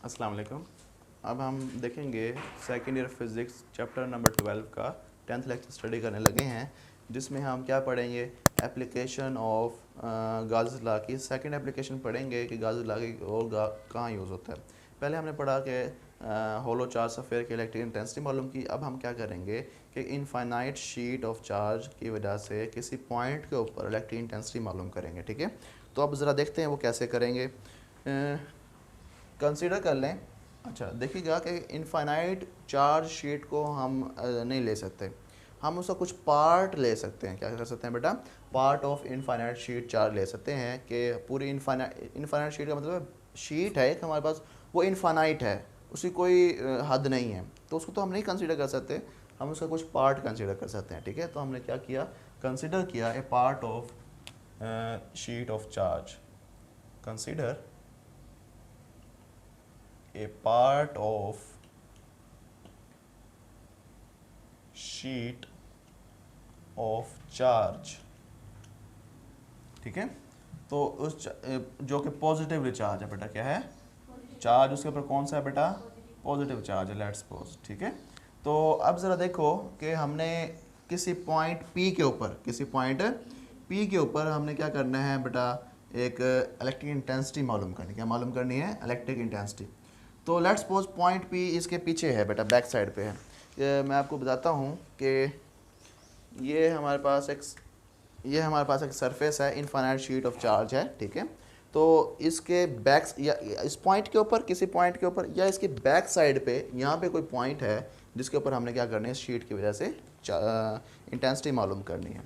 अस्सलाम वालेकुम। अब हम देखेंगे second year physics chapter number 12 का 10th लेक्चर स्टडी करने लगे हैं, जिसमें हम क्या पढ़ेंगे, एप्लीकेशन ऑफ गाउस लॉ की सेकंड एप्लीकेशन पढ़ेंगे कि गाउस लॉ की और कहाँ यूज़ होता है। पहले हमने पढ़ा कि होलो चार्ज सफ़ेयर की इलेक्ट्रिक इंटेंसिटी मालूम की। अब हम क्या करेंगे कि इनफाइनाइट शीट ऑफ चार्ज की वजह से किसी पॉइंट के ऊपर इलेक्ट्रिक इंटेंसिटी मालूम करेंगे। ठीक है, तो अब ज़रा देखते हैं वो कैसे करेंगे। कंसीडर कर लें, अच्छा देखिएगा कि इनफाइनाइट चार्ज शीट को हम नहीं ले सकते, हम उसका कुछ पार्ट ले सकते हैं। क्या कर सकते हैं बेटा, part of infinite sheet charge ले सकते हैं कि पूरी इनफाइनाइट शीट का मतलब शीट है एक हमारे पास, वो इनफाइनाइट है, उसकी कोई हद नहीं है, तो उसको तो हम नहीं कंसीडर कर सकते, हम उसका कुछ पार्ट कंसीडर कर सकते हैं। ठीक है, तो हमने क्या किया, कंसीडर किया a part of sheet of charge, consider a part of sheet of charge। ठीक है, तो उस जो कि पॉजिटिव चार्ज है बेटा, क्या है चार्ज, उसके ऊपर कौन सा है बेटा, पॉजिटिव चार्ज है, लेट्स सपोज। ठीक है, तो अब ज़रा देखो कि हमने किसी पॉइंट P के ऊपर, किसी पॉइंट P के ऊपर हमने क्या करना है बेटा, एक इलेक्ट्रिक इंटेंसिटी मालूम करनी। क्या मालूम करनी है, इलेक्ट्रिक इंटेंसिटी। तो लेट्स सपोज पॉइंट P इसके पीछे है बेटा, बैक साइड पे है। मैं आपको बताता हूँ कि ये हमारे पास एक सरफेस है, इनफाइनाइट शीट ऑफ चार्ज है। ठीक है, तो इसके बैक या इस पॉइंट के ऊपर, किसी पॉइंट के ऊपर या इसके बैक साइड पे यहाँ पे कोई पॉइंट है जिसके ऊपर हमने क्या करना है, इस शीट की वजह से इंटेंसिटी मालूम करनी है।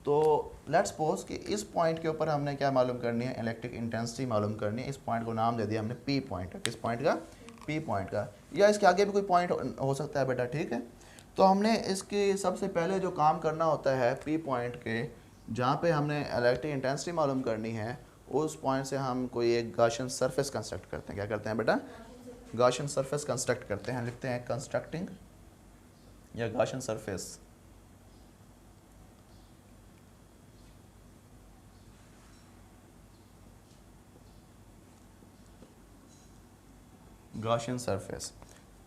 तो लेट्स सपोज कि इस पॉइंट के ऊपर हमने क्या मालूम करनी है, इलेक्ट्रिक इंटेंसिटी मालूम करनी है। इस पॉइंट को नाम दे दिया हमने P पॉइंट। किस पॉइंट का, P पॉइंट का, या इसके आगे भी कोई पॉइंट हो सकता है बेटा। ठीक है, तो हमने इसके सबसे पहले जो काम करना होता है P पॉइंट के, जहाँ पे हमने इलेक्ट्रिक इंटेंसिटी मालूम करनी है, उस पॉइंट से हम कोई एक गॉसियन सरफेस कंस्ट्रक्ट करते हैं। क्या करते हैं बेटा, गॉसियन सरफेस कंस्ट्रक्ट करते हैं, लिखते हैं कंस्ट्रक्टिंग या गॉसियन सरफेस। Gaussian surface.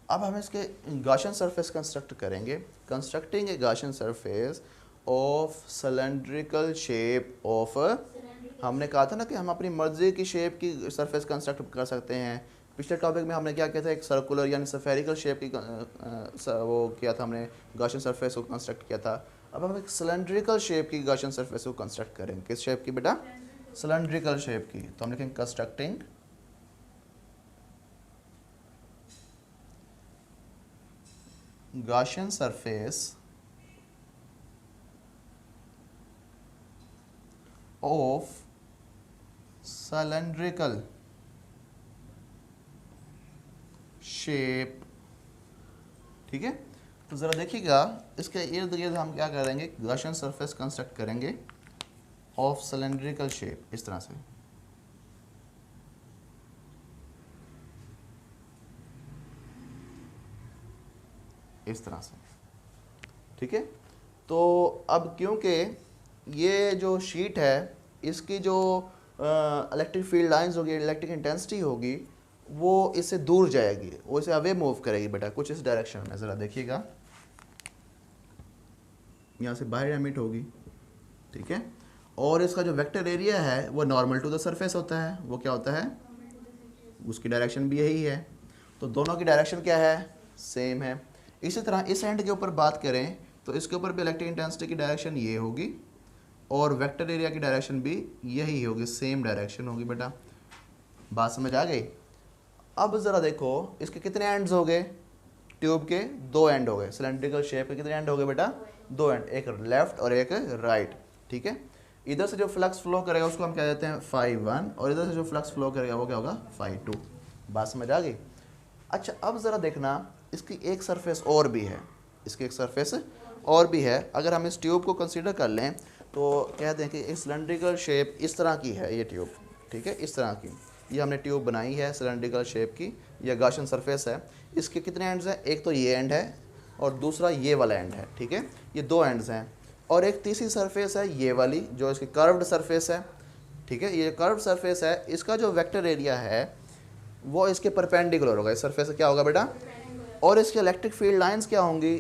अब हम इसके गॉसियन सरफेस कंस्ट्रक्ट करेंगे, constructing A Gaussian surface of cylindrical shape of, हमने कहा था ना कि हम अपनी मर्जी की शेप की सरफेस कंस्ट्रक्ट कर सकते हैं। पिछले टॉपिक में हमने क्या किया था, एक सर्कुलर यानी स्फेरिकल शेप की वो किया था हमने, गॉसियन सरफेस को कंस्ट्रक्ट किया था। अब हम एक सिलेंड्रिकल शेप की गॉसियन सरफेस को कंस्ट्रक्ट करेंगे। किस शेप की बेटा, सिलेंड्रिकल शेप की। तो हम लिखेंगे constructing Gaussian surface of cylindrical shape। ठीक है, तो ज़रा देखिएगा इसके इर्द गिर्द हम क्या करेंगे, Gaussian surface कंस्ट्रक्ट करेंगे ऑफ cylindrical shape, इस तरह से। इस तरह से। ठीक है, तो अब क्योंकि ये जो शीट है, इसकी जो इलेक्ट्रिक फील्ड लाइंस होगी, इलेक्ट्रिक इंटेंसिटी होगी, वो इससे दूर जाएगी, वो इसे अवे मूव करेगी बेटा, कुछ इस डायरेक्शन में। ज़रा देखिएगा, यहाँ से बाहर एमिट होगी। ठीक है, और इसका जो वेक्टर एरिया है वो नॉर्मल टू द सरफेस होता है। वो क्या होता है, उसकी डायरेक्शन भी यही है, तो दोनों की डायरेक्शन क्या है, सेम है। इसी तरह इस एंड के ऊपर बात करें तो इसके ऊपर भी इलेक्ट्रिक इंटेंसिटी की डायरेक्शन ये होगी और वेक्टर एरिया की डायरेक्शन भी यही होगी, सेम डायरेक्शन होगी बेटा। बात समझ आ गई। अब ज़रा देखो इसके कितने एंड्स हो गए, ट्यूब के 2 एंड हो गए, सिलेंड्रिकल शेप के कितने एंड हो गए बेटा, 2 एंड, एक लेफ्ट और एक राइट। ठीक है, इधर से जो फ्लक्स फ्लो करेगा उसको हम क्या देते हैं φ1, और इधर से जो फ्लक्स फ्लो करेगा वो क्या होगा, φ2। बात समझ आ गई। अच्छा, अब ज़रा देखना इसकी एक सरफेस और भी है, इसकी एक सरफेस और भी है। अगर हम इस ट्यूब को कंसीडर कर लें तो कहते हैं कि एक सिलेंड्रिकल शेप इस तरह की है ये ट्यूब। ठीक है, इस तरह की ये हमने ट्यूब बनाई है सिलेंड्रिकल शेप की, यह गॉसियन सरफेस है। इसके कितने एंड्स हैं, एक तो ये एंड है और दूसरा ये वाला एंड है। ठीक है, ये 2 एंड्स हैं। और एक तीसरी सरफेस है ये वाली जो इसकी कर्व्ड सरफेस है, ठीक है। ये कर्व्ड सरफेस है, इसका जो वेक्टर एरिया है वो इसके परपेंडिकुलर होगा, इस सरफेस से क्या होगा बेटा, और इसके इलेक्ट्रिक फील्ड लाइंस क्या होंगी,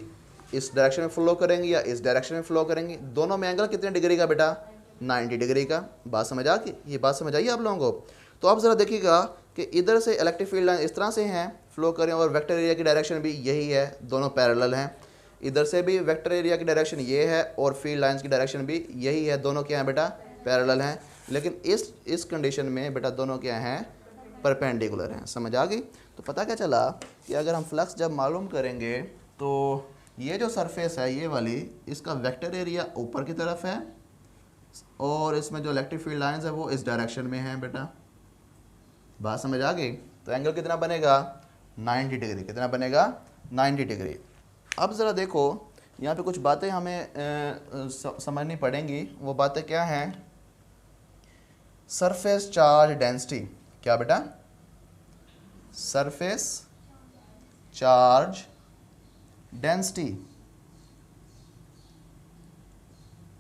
इस डायरेक्शन में फ्लो करेंगी या इस डायरेक्शन में फ्लो करेंगी। दोनों में एंगल कितने डिग्री का बेटा, 90 डिग्री का। बात समझ आ गई, ये बात समझ आई आप लोगों को। तो आप ज़रा देखिएगा कि इधर से इलेक्ट्रिक फील्ड लाइन इस तरह से हैं, फ्लो करें, और वेक्टर एरिया की डायरेक्शन भी यही है, दोनों पैरेलल हैं। इधर से भी वेक्टर एरिया की डायरेक्शन ये है और फील्ड लाइंस की डायरेक्शन भी यही है, दोनों क्या हैं बेटा, पैरेलल हैं। लेकिन इस कंडीशन में बेटा दोनों क्या हैं, परपेंडिकुलर हैं। समझ आ गई। तो पता क्या चला कि अगर हम फ्लक्स जब मालूम करेंगे तो ये जो सरफेस है ये वाली, इसका वेक्टर एरिया ऊपर की तरफ है और इसमें जो इलेक्ट्रिक फील्ड लाइंस है वो इस डायरेक्शन में है बेटा। बात समझ आ गई। तो एंगल कितना बनेगा, 90 डिग्री। कितना बनेगा, 90 डिग्री। अब ज़रा देखो यहाँ पे कुछ बातें हमें समझनी पड़ेंगी। वो बातें क्या हैं, सरफेस चार्ज डेंसिटी। क्या बेटा, surface charge density.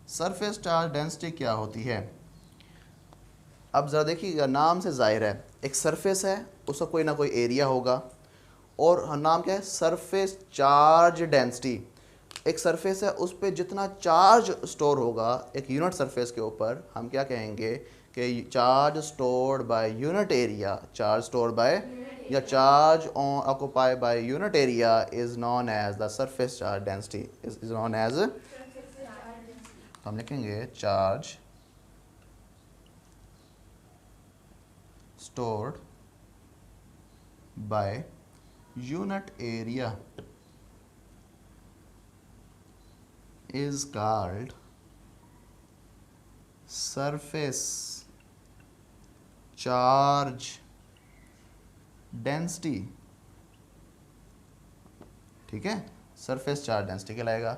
Surface charge density क्या होती है। अब ज़रा देखिएगा, नाम से जाहिर है एक सरफेस है, उसका कोई ना कोई एरिया होगा, और नाम क्या है, सरफेस चार्ज डेंसिटी। एक सरफेस है, उस पर जितना चार्ज स्टोर होगा एक यूनिट सरफेस के ऊपर, हम क्या कहेंगे कि charge stored by unit area, charge stored by या charge occupy by unit area is known as the surface charge density, is known as, हम लिखेंगे charge stored by unit area is called surface charge density। ठीक है, surface charge density कहलाएगा।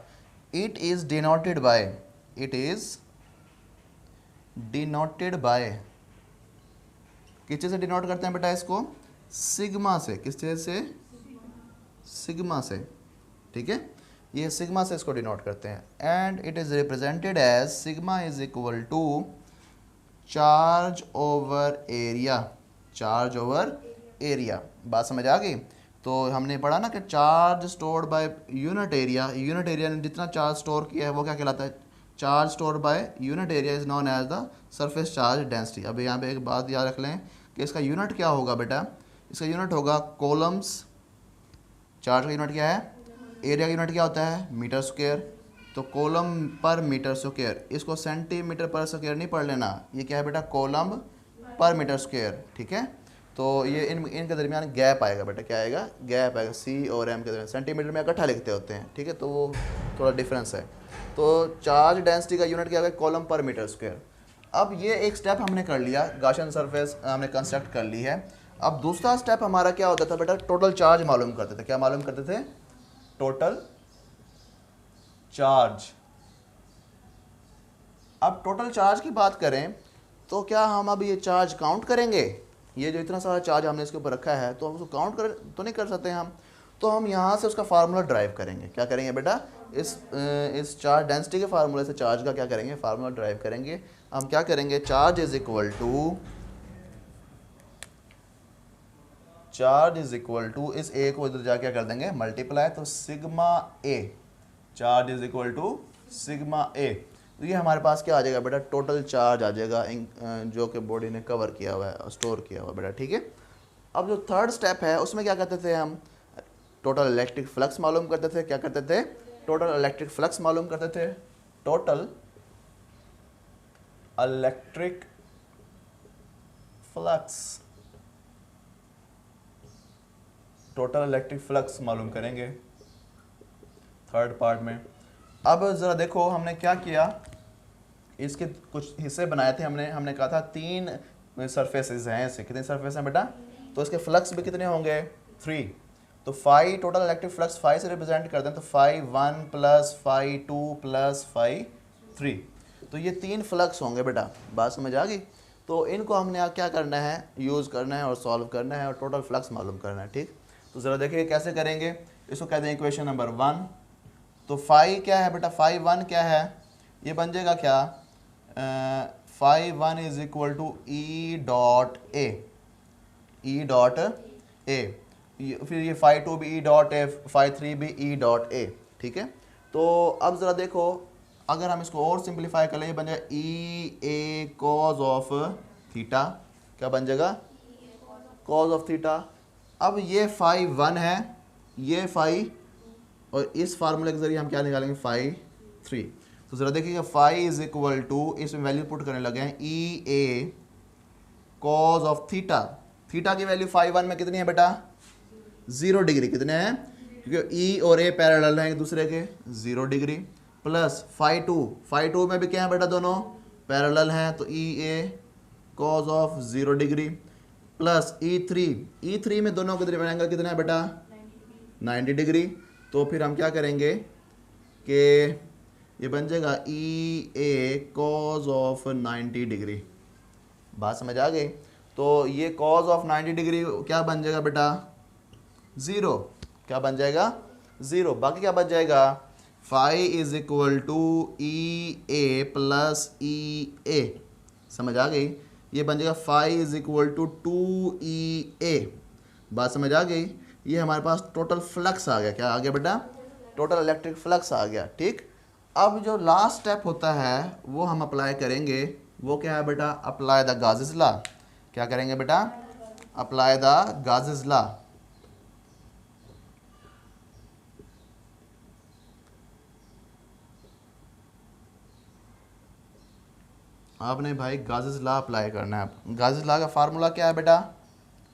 it is denoted by, it is denoted by, किस चीज़ से denote करते हैं बेटा इसको, सिग्मा से। किस चीज़ से, सिग्मा से। ठीक है, ये सिग्मा से इसको डिनोट करते हैं। And it is represented as sigma is equal to charge over area, charge over area. बात समझ आ गई। तो हमने पढ़ा ना कि charge stored by unit area, unit area ने जितना चार्ज स्टोर किया है वो क्या कहलाता है, charge stored by unit area is known as the surface charge density. अब यहाँ पे एक बात याद रख लें कि इसका यूनिट क्या होगा बेटा, इसका यूनिट होगा कॉलम्स। चार्ज का यूनिट क्या है, एरिया का यूनिट क्या होता है, मीटर स्क्वायर। तो कॉलम पर मीटर स्क्वायर, इसको सेंटीमीटर पर स्क्वायर नहीं पढ़ लेना, ये क्या है बेटा, कॉलम पर मीटर स्क्वायर। ठीक है, तो ये इनके दरमियान गैप आएगा बेटा, क्या आएगा, गैप आएगा। सी और एम के दरमियान सेंटीमीटर में इकट्ठा लिखते होते हैं, ठीक है, तो वो थोड़ा डिफरेंस है। तो चार्ज डेंसिटी का यूनिट क्या होगा, कॉलम पर मीटर स्क्वायर। अब ये एक स्टेप हमने कर लिया, गाशियन सरफेस हमने कंस्ट्रक्ट कर ली है। अब दूसरा स्टेप हमारा क्या होता था बेटा, टोटल चार्ज मालूम करते थे। क्या मालूम करते थे, टोटल चार्ज। अब टोटल चार्ज की बात करें तो क्या हम अब ये चार्ज काउंट करेंगे, ये जो इतना सारा चार्ज हमने इसके ऊपर रखा है तो हम उसको काउंट कर तो नहीं कर सकते हम। तो हम यहाँ से उसका फार्मूला ड्राइव करेंगे। क्या करेंगे बेटा, इस चार्ज डेंसिटी के फार्मूले से चार्ज का क्या करेंगे, फार्मूला ड्राइव करेंगे। हम क्या करेंगे, charge is equal to, charge is equal to, इस ए को इधर जाके क्या कर देंगे, मल्टीप्लाई, तो sigma A, charge is equal to sigma A. तो ये हमारे पास क्या आ जाएगा बेटा, टोटल चार्ज आ जाएगा जो कि बॉडी ने कवर किया हुआ है, स्टोर किया हुआ है बेटा। ठीक है, अब जो थर्ड स्टेप है उसमें क्या करते थे हम, टोटल इलेक्ट्रिक फ्लक्स मालूम करते थे। क्या करते थे, टोटल इलेक्ट्रिक फ्लक्स मालूम करते थे। Total electric flux, total electric flux मालूम करेंगे थर्ड पार्ट में। अब ज़रा देखो हमने क्या किया, इसके कुछ हिस्से बनाए थे हमने कहा था 3 सरफेसेस हैं ऐसे। कितने सरफेस हैं बेटा, तो इसके फ्लक्स भी कितने होंगे, 3। तो phi, total electric flux phi से रिप्रेजेंट करते हैं, तो phi 1 plus phi 2 plus phi 3। तो ये 3 फ्लक्स होंगे बेटा। बात समझ आ गई। तो इनको हमने क्या करना है, यूज़ करना है और सॉल्व करना है और टोटल फ्लक्स मालूम करना है। ठीक, तो ज़रा देखिए कैसे करेंगे। इसको कहते हैं इक्वेशन नंबर 1। तो फाई क्या है बेटा, फाई 1 क्या है, ये बन जाएगा क्या, phi one is equal to E dot A, E dot A, फिर ये फाई टू भी E dot A, phi three भी ई डॉट ए, ठीक है। तो अब ज़रा देखो, अगर हम इसको और सिंप्लीफाई कर लें, ये बन जाएगा ई ए कॉज ऑफ थीटा, क्या बन जाएगा, कॉज ऑफ थीटा। अब ये फाई वन है, ये फाई, और इस फार्मूले के जरिए हम क्या निकालेंगे, फाई थ्री। तो ज़रा देखिएगा, फाई इज इक्वल टू, इसमें वैल्यू पुट करने लगे हैं, ई A cos of theta. Theta की वैल्यू फाई वन में कितनी है बेटा, 0 डिग्री, कितने हैं, क्योंकि ई और ए पैरेलल हैं एक दूसरे के, 0 डिग्री, प्लस फाई टू में भी क्या है बेटा, दोनों पैरेलल हैं, तो E A cos of 0 degree, plus E three में दोनों के दरमियान एंगल कितना है बेटा, 90 डिग्री। तो फिर हम क्या करेंगे कि ये बन जाएगा ई ए कॉज ऑफ 90 डिग्री, बात समझ आ गई। तो ये कॉज ऑफ 90 डिग्री क्या बन जाएगा बेटा, 0, क्या बन जाएगा, 0। बाकी क्या बच जाएगा, phi is equal to E A plus E A, समझ आ गई। ये बन जाएगा phi is equal to 2 E A, बात समझ आ गई। ये हमारे पास टोटल फ्लक्स आ गया, क्या आ गया बेटा, टोटल इलेक्ट्रिक फ्लक्स आ गया, ठीक। अब जो लास्ट स्टेप होता है वो हम अप्लाई करेंगे, वो क्या है बेटा, अप्लाई द गाउस लॉ। क्या करेंगे बेटा, अप्लाई द गाउस लॉ। आपने भाई गाउस लॉ अप्लाई करना है। गाउस लॉ का फार्मूला क्या है बेटा,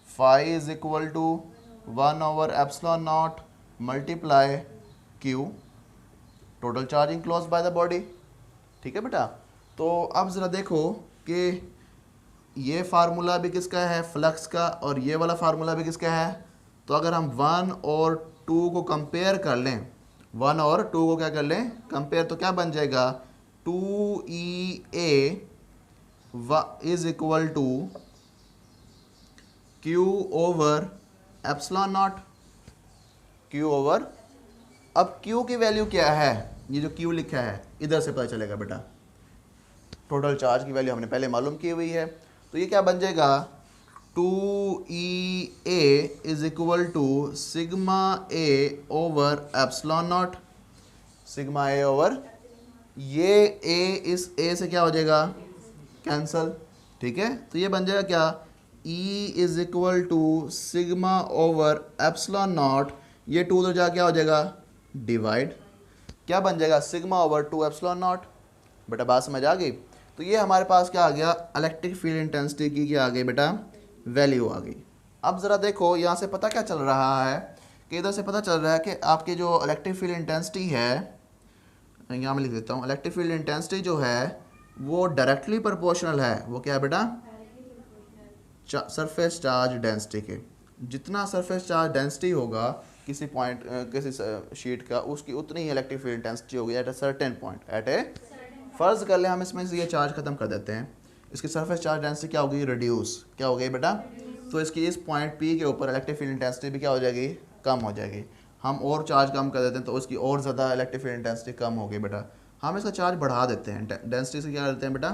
phi is equal to 1/ε0 multiply Q, total charge enclose by the body, ठीक है बेटा। तो अब ज़रा देखो कि ये फार्मूला भी किसका है, फ्लक्स का, और ये वाला फार्मूला भी किसका है। तो अगर हम 1 और 2 को कंपेयर कर लें, 1 और 2 को क्या कर लें, कंपेयर, तो क्या बन जाएगा, 2e a is equal to q over epsilon naught, q over, अब q की वैल्यू क्या है, ये जो q लिखा है इधर से पता चलेगा बेटा, टोटल चार्ज की वैल्यू हमने पहले मालूम की हुई है। तो ये क्या बन जाएगा, 2e a is equal to sigma a over epsilon naught, sigma a over, ये a इस a से क्या हो जाएगा, कैंसल, ठीक है। तो ये बन जाएगा क्या, E is equal to sigma over epsilon naught, ये 2 तो जा क्या हो जाएगा, डिवाइड, क्या बन जाएगा, सिग्मा ओवर 2 एप्सिलॉन नॉट, बेटा बात समझ आ गई। तो ये हमारे पास क्या आ गया, इलेक्ट्रिक फील्ड इंटेंसिटी की क्या आ गई बेटा, वैल्यू आ गई। अब ज़रा देखो यहाँ से पता क्या चल रहा है, कि इधर से पता चल रहा है कि आपकी जो इलेक्ट्रिक फील्ड इंटेंसिटी है, यहाँ मैं लिख देता हूँ, इलेक्ट्रिक फील्ड इंटेंसिटी जो है वो डायरेक्टली प्रोपोर्शनल है, वो क्या है बेटा, सरफेस चार्ज डेंसिटी के। जितना सरफेस चार्ज डेंसिटी होगा किसी पॉइंट, किसी शीट का, उसकी उतनी ही इलेक्ट्रिक फील्ड इंटेंसिटी होगी at a certain point, at a, फ़र्ज़ कर ले हम इसमें से ये चार्ज ख़त्म कर देते हैं, इसकी सरफेस चार्ज डेंसिटी क्या होगी, रिड्यूस, क्या हो गई बेटा। तो इसकी इस पॉइंट P के ऊपर इलेक्ट्रिक फील्ड इंटेंसिटी भी क्या हो जाएगी, कम हो जाएगी। हम और चार्ज कम कर देते हैं तो उसकी और ज़्यादा इलेक्ट्रिक फील्ड इंटेंसिटी कम होगी बेटा। हम इसका चार्ज बढ़ा देते हैं, डेंसिटी से क्या करते हैं बेटा,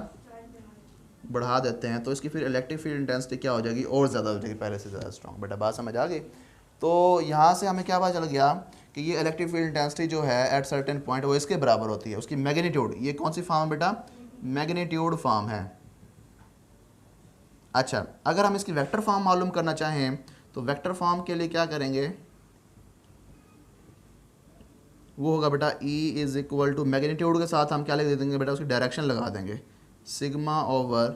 बढ़ा देते हैं, तो इसकी फिर इलेक्ट्रिक फील्ड इंटेंसिटी क्या हो जाएगी, और ज़्यादा हो जाएगी, पहले से ज़्यादा स्ट्रॉन्ग, बेटा बात समझ आ गई। तो यहाँ से हमें क्या पता चल गया कि ये इलेक्ट्रिक फील्ड इंटेंसिटी जो है एट सर्टेन पॉइंट वो इसके बराबर होती है, उसकी मैग्नीट्यूड, ये कौन सी फॉर्म बेटा, मैग्नीट्यूड फॉर्म है। अच्छा, अगर हम इसकी वेक्टर फॉर्म मालूम करना चाहें तो वेक्टर फॉर्म के लिए क्या करेंगे, वो होगा बेटा E is equal to, magnitude के साथ हम क्या लिख देंगे बेटा, उसकी डायरेक्शन लगा देंगे, sigma over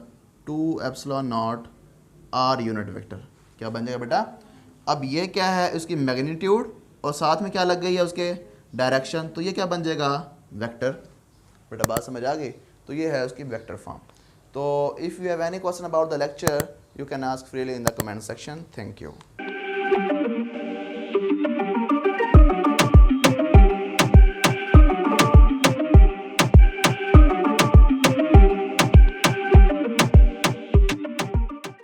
2 epsilon not r unit vector, क्या बन जाएगा बेटा। अब ये क्या है, उसकी मैग्नीट्यूड, और साथ में क्या लग गई है, उसके डायरेक्शन, तो ये क्या बन जाएगा, वेक्टर, बेटा बात समझ आ गई। तो ये है उसकी वेक्टर फॉर्म। तो if you have any question about the lecture, you can ask freely in the comment section. Thank you.